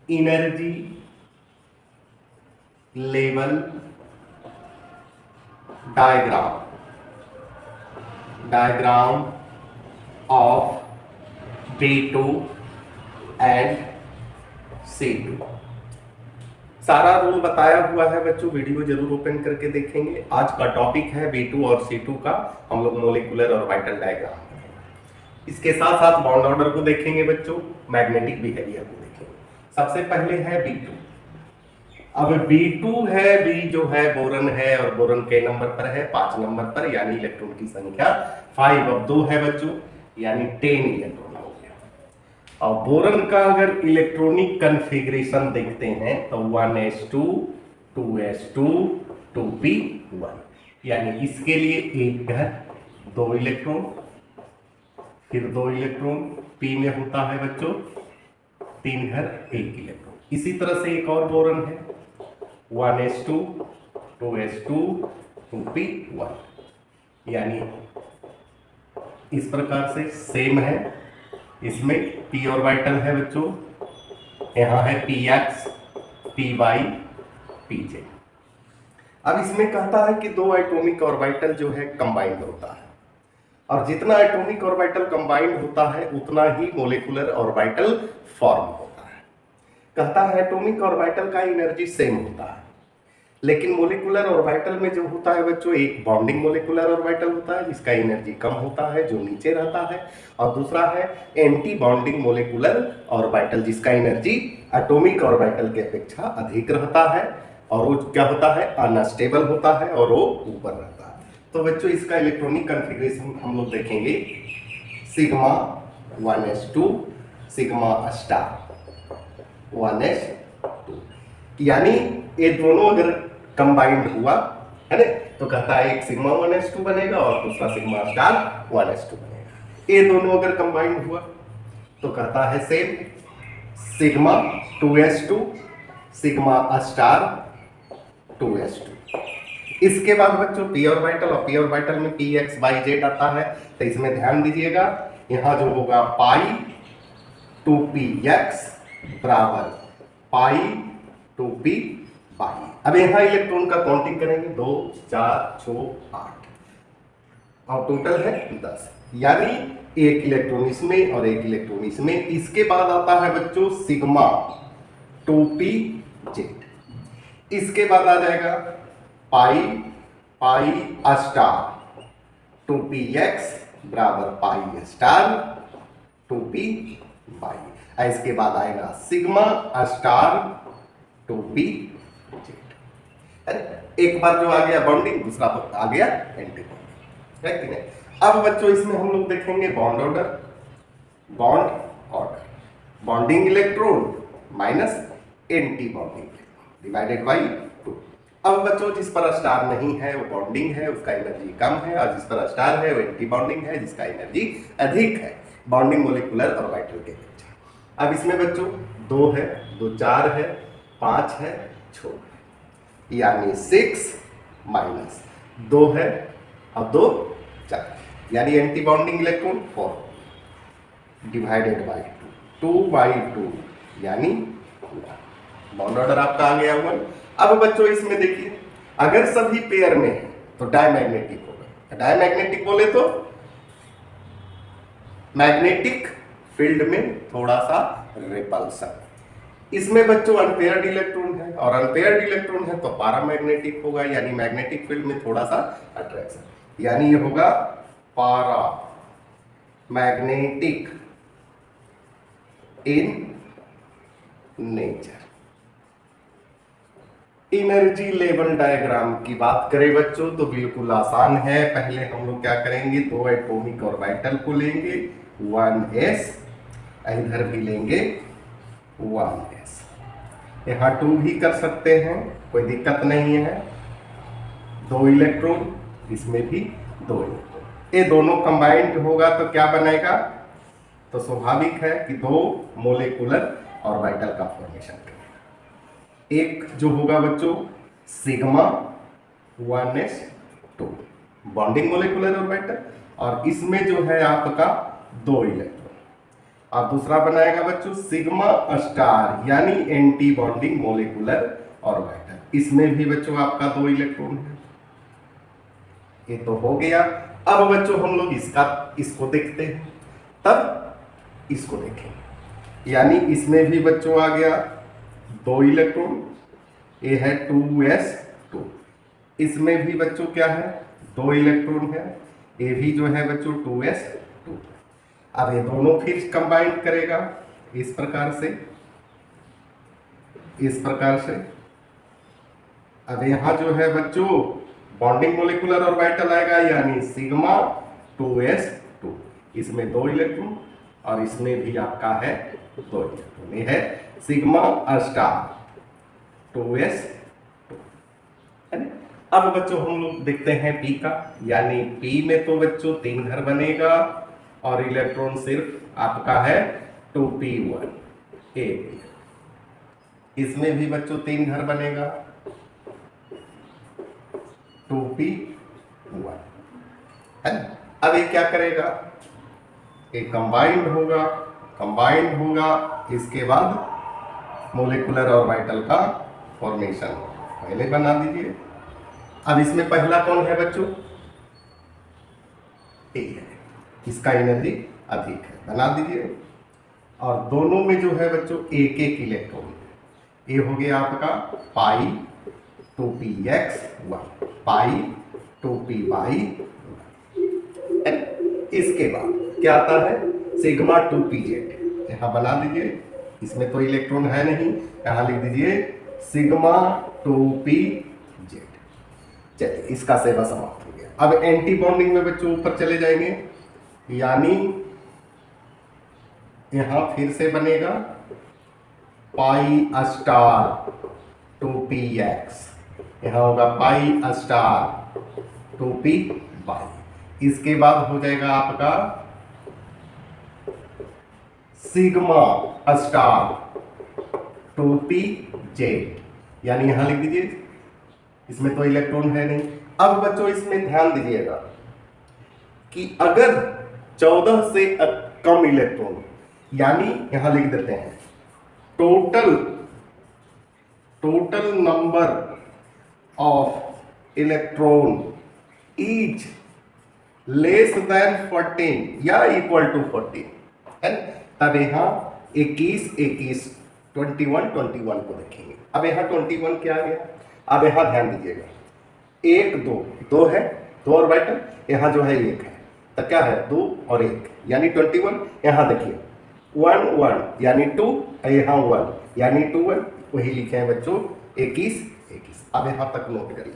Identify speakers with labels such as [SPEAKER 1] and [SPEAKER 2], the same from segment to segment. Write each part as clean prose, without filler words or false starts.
[SPEAKER 1] Energy level diagram of B2 and C2। सारा rule बताया हुआ है बच्चों, वीडियो जरूर ओपन करके देखेंगे। आज का टॉपिक है B2 और C2 का, हम लोग मोलिकुलर और वाइटल डायग्राम। इसके साथ साथ बॉन्ड ऑर्डर को देखेंगे बच्चों, मैग्नेटिक बिहेवियर को देखेंगे। सबसे पहले है B2। अब B2 है, B जो है बोरन है और बोरन के नंबर पर है 5 नंबर पर, यानी इलेक्ट्रॉन की संख्या 5 अब 2 है बच्चों, यानी 10 इलेक्ट्रॉन हो गया। और बोरन का अगर इलेक्ट्रॉनिक कन्फिग्रेशन देखते हैं तो 1s2 2s2 2p1, यानी इसके लिए एक घर 2 इलेक्ट्रॉन, फिर 2 इलेक्ट्रॉन, p में होता है बच्चों 3 घर 1 इलेक्ट्रॉन। इसी तरह से एक और बोरन है 1s2 2s2 2p1, यानी इस प्रकार से सेम है। इसमें p ऑर्बिटल है बच्चों, यहाँ है px py pj। अब इसमें कहता है कि 2 एटॉमिक ऑर्बिटल जो है कंबाइंड होता है, और जितना एटॉमिक ऑर्बिटल कंबाइंड होता है उतना ही मोलिकुलर ऑर्बिटल फॉर्म होता है। कहता है एटॉमिक ऑर्बिटल का एनर्जी सेम होता है, लेकिन मोलिकुलर ऑर्बिटल में जो होता है बच्चों, एक बॉन्डिंग मोलिकुलर ऑर्बिटल होता है जिसका एनर्जी कम होता है, जो नीचे रहता है, और दूसरा है एंटी बॉन्डिंग मोलिकुलर ऑर्बिटल जिसका एनर्जी एटॉमिक ऑर्बिटल की अपेक्षा अधिक रहता है, और वो क्या होता है, अनस्टेबल होता है और वो ऊपर रहता है। तो बच्चों इसका इलेक्ट्रॉनिक कॉन्फ़िगरेशन हम लोग देखेंगे, sigma 1s2 sigma star 1s2, यानी ये दोनों अगर कंबाइंड हुआ है ना, तो कहता है एक सिग्मा 1s2 बनेगा और दूसरा सिग्मा स्टार 1s2 बनेगा। ये दोनों अगर कंबाइंड हुआ तो कहता है same sigma 2s2 sigma star 2s2। इसके बाद बच्चों p ऑर्बिटल, और p ऑर्बिटल में px by z आता है, तो इसमें ध्यान दीजिएगा, यहाँ जो होगा पाई 2px बराबर पाई 2p बाई। अब यहाँ इलेक्ट्रॉन का काउंटिंग करेंगे, 2 4 6 8 और टोटल है 10, यानी एक इलेक्ट्रॉन इसमें और एक इलेक्ट्रॉन इसमें। इसके बाद आता है बच्चों सिग्मा 2pz। इसके बाद आ जाएगा पाई पाई स्टार 2px बराबर पाई स्टार 2p बाई। इसके बाद आएगा सिग्मा स्टार 2pz। अरे एक बार जो आ गया बॉन्डिंग, दूसरा आ गया एंटी बॉन्डिंग, है कि नहीं। अब बच्चों इसमें हम लोग देखेंगे bond order, bonding electron minus anti bonding divided by 2। अब बच्चों जिस पर स्टार नहीं है वो बॉन्डिंग है, उसका एनर्जी कम है, और जिस पर स्टार है वो एंटी बॉन्डिंग है जिसका एनर्जी अधिक है, बॉन्डिंग मोलिकुलर ऑर्बिटल के अपेक्षा। अब इसमें बच्चों 2 है, 2 4 है, 5 है, 6, यानी 6 माइनस 2 है और 2 4, यानी anti bonding electron 4 divided by 2 by 2, यानी बॉन्ड ऑर्डर आपका आ गया 1। अब बच्चों इसमें देखिए, अगर सभी पेयर में है तो डायमैग्नेटिक होगा। डायमैग्नेटिक बोले तो मैग्नेटिक फील्ड में थोड़ा सा रिपल्सन। इसमें बच्चों अनपेयर्ड इलेक्ट्रॉन है, और अनपेयर्ड इलेक्ट्रॉन है तो पैरामैग्नेटिक होगा, यानी मैग्नेटिक फील्ड में थोड़ा सा अट्रैक्शन, यानी ये होगा पारा magnetic in nature. Energy level diagram की बात करें बच्चों तो बिल्कुल आसान है। पहले हम लोग क्या करेंगे, 2 एटॉमिक ऑर्बिटल को लेंगे 1s, इधर भी लेंगे 1s, यहाँ 2 भी कर सकते हैं, कोई दिक्कत नहीं है। 2 इलेक्ट्रॉन, इसमें भी 2 इलेक्ट्रॉन, ये दोनों कंबाइंड होगा तो क्या बनेगा, तो स्वाभाविक है कि 2 मोलिकुलर ऑर्बिटल का फॉर्मेशन करेगा। एक जो होगा बच्चों sigma 1s2 bonding molecular orbital, और इसमें जो है आपका 2 इलेक्ट्रॉन, और दूसरा बनाएगा बच्चों सिग्मा स्टार यानी एंटी बॉन्डिंग मोलिकुलर ऑर्बिटल। इसमें भी बच्चों आपका 2 इलेक्ट्रॉन है। ये तो हो गया। अब बच्चों हम लोग इसको देखते हैं, तब इसको देखेंगे। यानी इसमें भी बच्चों आ गया 2 इलेक्ट्रॉन, ये है 2s2। इसमें भी बच्चों क्या है 2 इलेक्ट्रॉन है, ये भी जो है बच्चों 2s2। अब ये दोनों फिर कंबाइन करेगा इस प्रकार से, इस प्रकार से। अब यहां जो है बच्चों बॉन्डिंग मोलिकुलर ऑर्बिटल आएगा यानी सिग्मा 2s2। इसमें 2 इलेक्ट्रॉन और इसमें भी आपका है 2 इलेक्ट्रॉन, ये है सिग्मा स्टार 2s2। अब बच्चों हम लोग देखते हैं पी का, यानी पी में तो बच्चों 3 घर बनेगा और इलेक्ट्रॉन सिर्फ आपका है 2p1। इसमें भी बच्चों 3 घर बनेगा 2p1 है। अब ये क्या करेगा, ये कंबाइंड होगा, कंबाइंड होगा, इसके बाद मोलिकुलर ऑर्बिटल का फॉर्मेशन पहले बना दीजिए। अब इसमें पहला कौन है बच्चों, ए है, इसका एनर्जी अधिक है, बना दीजिए। और दोनों में जो है बच्चों एक एक इलेक्ट्रॉन, ये हो गया आपका पाई 2px1 पाई 2py। इसके बाद क्या आता है सिग्मा 2pz, यहां बना दीजिए। इसमें तो इलेक्ट्रॉन है नहीं, यहां लिख दीजिए सिग्मा 2pz। चलिए इसका सेवा समाप्त हो गया। अब एंटी बॉन्डिंग में बच्चों ऊपर चले जाएंगे, यानी यहां फिर से बनेगा पाई स्टार 2px, यहां होगा पाई स्टार 2py। इसके बाद हो जाएगा आपका सिग्मा स्टार 2pz, यानी यहां लिख दीजिए। इसमें तो इलेक्ट्रॉन है नहीं। अब बच्चों इसमें ध्यान दीजिएगा कि अगर 14 से कम इलेक्ट्रॉन, यानी यहां लिख देते हैं total number of electron is less than 14 या इक्वल टू 14 है, तब यहां 21 21 को देखेंगे। अब यहां 21 क्या आ गया, अब यहां ध्यान दीजिएगा 1 2 है, 2 ऑर्बिटल, यहां जो है 1 है, तो क्या है 2 और 1 यानी 21। यहां देखिए 1 1 यानी 2, यहां 1 यानी 2 1, वही लिखे हैं बच्चों 21 21। अब यहां तक नोट कर लीजिए।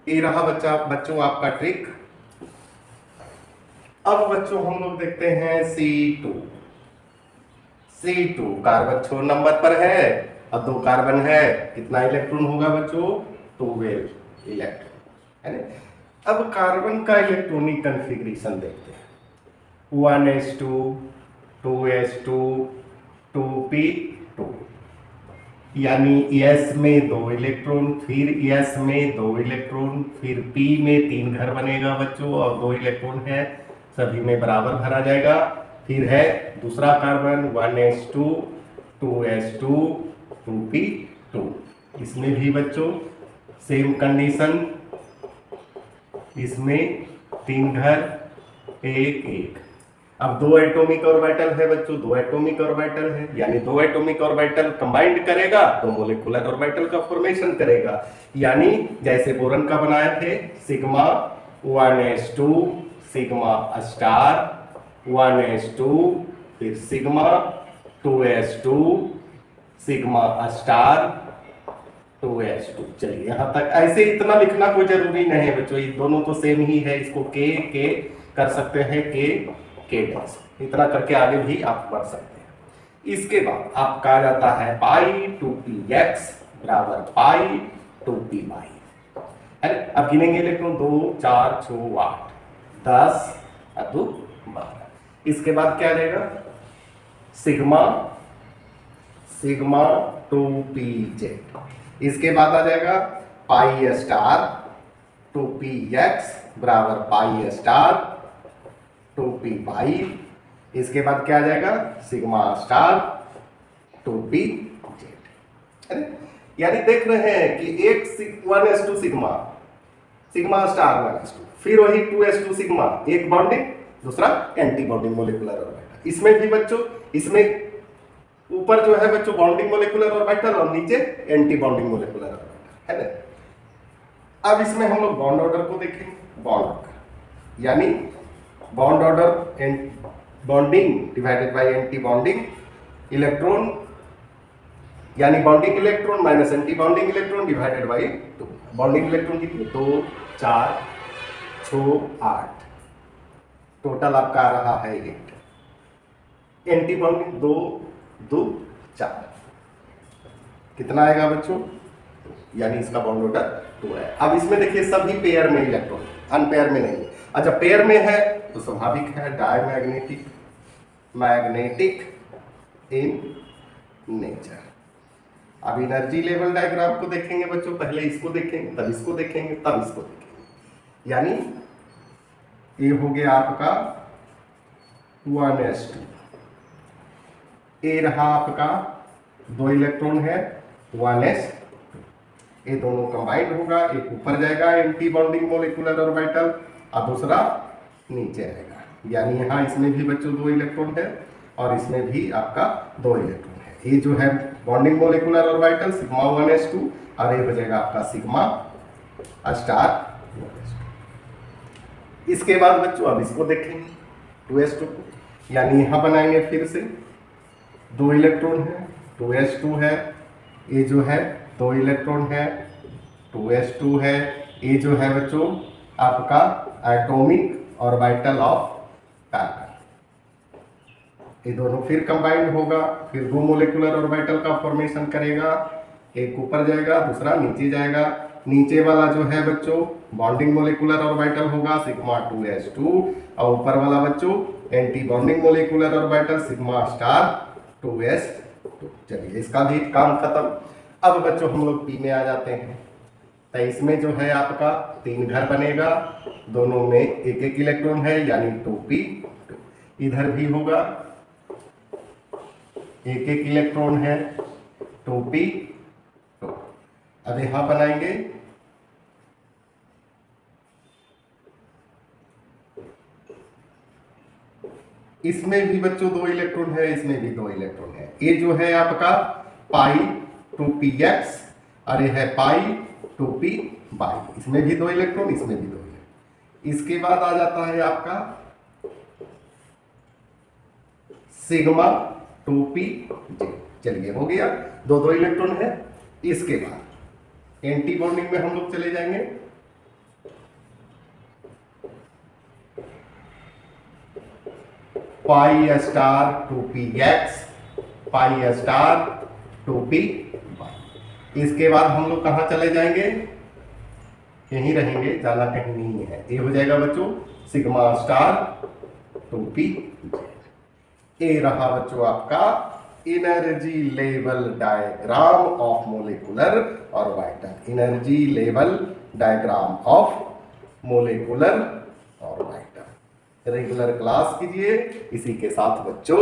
[SPEAKER 1] ये रहा बच्चों आपका ट्रिक। अब बच्चों हम लोग देखते हैं C2 कार्बन 6 नंबर पर है और 2 कार्बन है, कितना इलेक्ट्रॉन होगा बच्चों 12 इलेक्ट्रॉन है ना। अब कार्बन का इलेक्ट्रॉनिक कॉन्फ़िगरेशन देखते हैं 1s2 2s2 2p2, यानी s में 2 इलेक्ट्रॉन, फिर s में 2 इलेक्ट्रॉन, फिर p में 3 घर बनेगा बच्चों और 2 इलेक्ट्रॉन है, सभी में बराबर भरा जाएगा। फिर है दूसरा कार्बन 1s2 2s2 2p2, इसमें भी बच्चों सेम कंडीशन, इसमें 3 घर 1 1। अब 2 एटॉमिक ऑर्बिटल है बच्चों, 2 एटॉमिक ऑर्बिटल है, यानी 2 एटॉमिक ऑर्बिटल कंबाइंड करेगा तो मोलिकुलर ऑर्बिटल का फॉर्मेशन करेगा। यानी जैसे बोरन का बनाए थे sigma 1s2 sigma star 1s2, फिर sigma 2s2 sigma star 2s2। चलिए यहां तक ऐसे इतना लिखना कोई जरूरी नहीं है बच्चों, ये दोनों तो सेम ही है, इसको के कर सकते हैं के डैश, इतना करके आगे भी आप पढ़ सकते हैं। इसके बाद आपका आ जाता है पाई 2px बराबर पाई 2py। अब गिनेंगे इलेक्ट्रॉन 2 4 6 8 10 और 2 12। इसके बाद क्या आ जाएगा सिग्मा 2pz। इसके बाद आ जाएगा पाई स्टार 2px बराबर पाई स्टार 2py। इसके बाद क्या आ जाएगा, sigma star two P Z. अरे यानी देख रहे हैं कि एक 1s2 sigma, sigma star 1s2, फिर वही 2s2 सिग्मा, एक बॉन्डिंग दूसरा एंटी बॉन्डिंग मोलिकुलर ऑर्बिटल। इसमें भी बच्चों, इसमें ऊपर जो है बच्चों बॉन्डिंग मोलिकुलर ऑर्बिटल और नीचे एंटी बॉन्डिंग मोलिकुलर ऑर्बिटल है ना। अब इसमें हम लोग बॉन्ड ऑर्डर को देखेंगे। बॉन्ड ऑर्डर यानी bond order and bonding divided by anti bonding electron, यानी bonding electron minus anti bonding electron divided by 2। Bonding electron कितने, 2 4 6 8, टोटल आपका आ रहा है 8। एंटी बॉन्डिंग 2 2 4, कितना आएगा बच्चों, यानी इसका बॉन्ड ऑर्डर 2 है। अब इसमें देखिए सभी पेयर में इलेक्ट्रॉन, अनपेयर में नहीं। अच्छा पेयर में है तो स्वाभाविक है डायमैग्नेटिक, मैग्नेटिक इन नेचर। अब एनर्जी लेवल डायग्राम को देखेंगे बच्चों, पहले इसको देखेंगे तब इसको देखेंगे तब इसको देखेंगे। यानी ये हो गया आपका 1s2, ये रहा आपका 2 इलेक्ट्रॉन है 1s2, ये दोनों कंबाइंड होगा, एक ऊपर जाएगा एंटी बॉन्डिंग मोलिकुलर ऑर्बिटल और दूसरा नीचे आएगा। यानी यहाँ इसमें भी बच्चों 2 इलेक्ट्रॉन है और इसमें भी आपका 2 इलेक्ट्रॉन है। ये जो है bonding molecular orbital sigma 1s2 और ये हो जाएगा आपका सिग्मा स्टार 1s2। इसके बाद बच्चों अब इसको देखेंगे 2s2 को, यानी यहाँ बनाएंगे फिर से 2 इलेक्ट्रॉन है 2s2 है, ये जो है 2 इलेक्ट्रॉन है 2s2 है, ये जो है बच्चों आपका एटॉमिक ऑर्बिटल ऑफ कार्बन। ये दोनों फिर कंबाइंड होगा, फिर 2 मोलिकुलर ऑर्बिटल का फॉर्मेशन करेगा, एक ऊपर जाएगा दूसरा नीचे जाएगा। नीचे वाला जो है बच्चों बॉन्डिंग मोलिकुलर ऑर्बिटल होगा सिग्मा 2s2 और ऊपर वाला बच्चों anti bonding molecular orbital sigma star 2s2। चलिए इसका भी काम खत्म। अब बच्चों हम लोग पी में आ जाते हैं। तो इसमें जो है आपका 3 घर बनेगा, दोनों में एक एक इलेक्ट्रॉन है यानी 2p2। इधर भी होगा एक एक इलेक्ट्रॉन है 2p2। अब यहां बनाएंगे इसमें भी बच्चों 2 इलेक्ट्रॉन है, इसमें भी 2 इलेक्ट्रॉन है। ये जो है आपका पाई 2px और ये है पाई 2p बाई, इसमें भी 2 इलेक्ट्रॉन इसमें भी 2 इलेक्ट्रॉन। इसके बाद आ जाता है आपका सिग्मा 2p जेड। चलिए हो गया 2 इलेक्ट्रॉन है। इसके बाद एंटी बॉन्डिंग में हम लोग चले जाएंगे, pi star 2px pi star 2p by. इसके बाद हम लोग कहां चले जाएंगे, यहीं रहेंगे, जाना कहीं नहीं है। ये हो जाएगा बच्चों सिग्मा स्टार 2p। ये रहा बच्चों आपका energy level diagram of molecular orbital. Energy level diagram of molecular orbital. Regular class कीजिए। इसी के साथ बच्चों